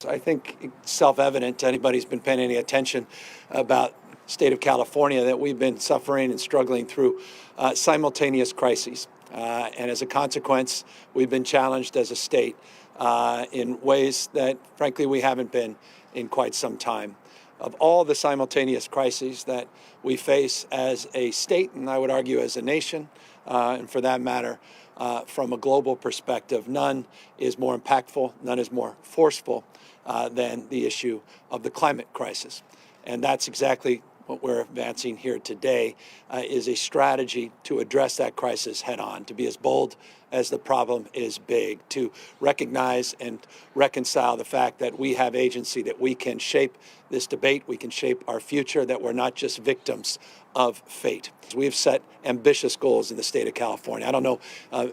I think it's self-evident to anybody who's been paying any attention about the state of California that we've been suffering and struggling through simultaneous crises. And as a consequence, we've been challenged as a state in ways that, frankly, we haven't been in quite some time. Of all the simultaneous crises that we face as a state, and I would argue as a nation, and for that matter, from a global perspective, none is more impactful, none is more forceful than the issue of the climate crisis. And that's exactly what we're advancing here today, is a strategy to address that crisis head on, to be as bold as the problem is big, to recognize and reconcile the fact that we have agency, that we can shape this debate, we can shape our future, that we're not just victims of fate. We've set ambitious goals in the state of California. I don't know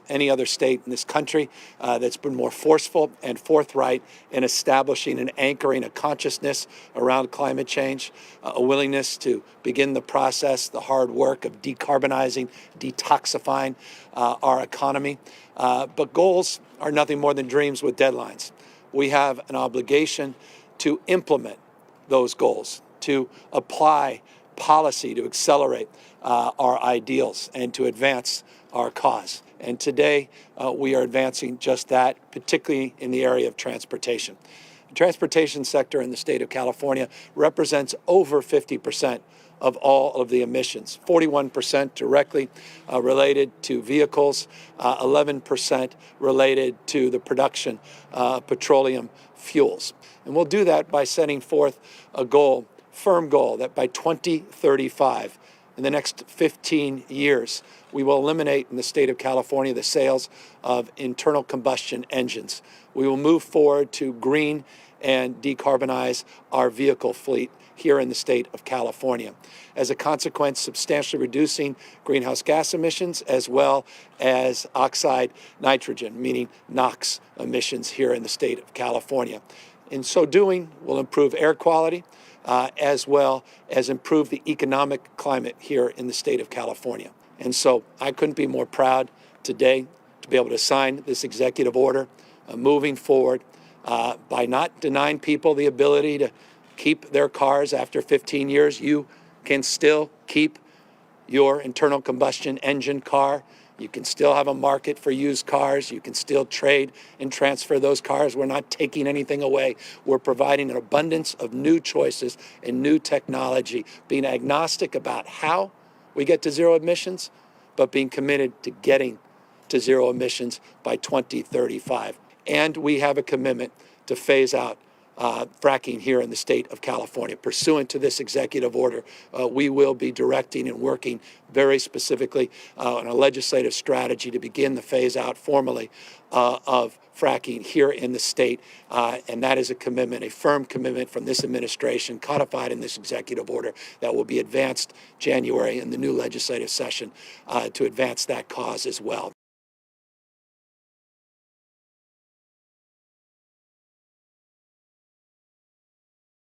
any other state in this country that's been more forceful and forthright in establishing and anchoring a consciousness around climate change, a willingness to begin the process, the hard work of decarbonizing, detoxifying our economy. But goals are nothing more than dreams with deadlines. We have an obligation to implement those goals, to apply policy to accelerate our ideals and to advance our cause. And today we are advancing just that, particularly in the area of transportation. The transportation sector in the state of California represents over 50% of all of the emissions, 41% directly related to vehicles, 11% related to the production of petroleum fuels. And we'll do that by setting forth a goal, firm goal, that by 2035, in the next 15 years, we will eliminate in the state of California the sales of internal combustion engines. We will move forward to green and decarbonize our vehicle fleet here in the state of California. As a consequence, substantially reducing greenhouse gas emissions as well as oxide nitrogen, meaning NOx emissions here in the state of California. In so doing, we'll improve air quality as well as improve the economic climate here in the state of California. And so I couldn't be more proud today to be able to sign this executive order moving forward by not denying people the ability to keep their cars after 15 years. You can still keep your internal combustion engine car. You can still have a market for used cars. You can still trade and transfer those cars. We're not taking anything away. We're providing an abundance of new choices and new technology, being agnostic about how we get to zero emissions, but being committed to getting to zero emissions by 2035. And we have a commitment to phase out fracking here in the state of California. Pursuant to this executive order, we will be directing and working very specifically on a legislative strategy to begin the phase out formally of fracking here in the state. And that is a commitment, a firm commitment from this administration, codified in this executive order, that will be advanced January in the new legislative session to advance that cause as well.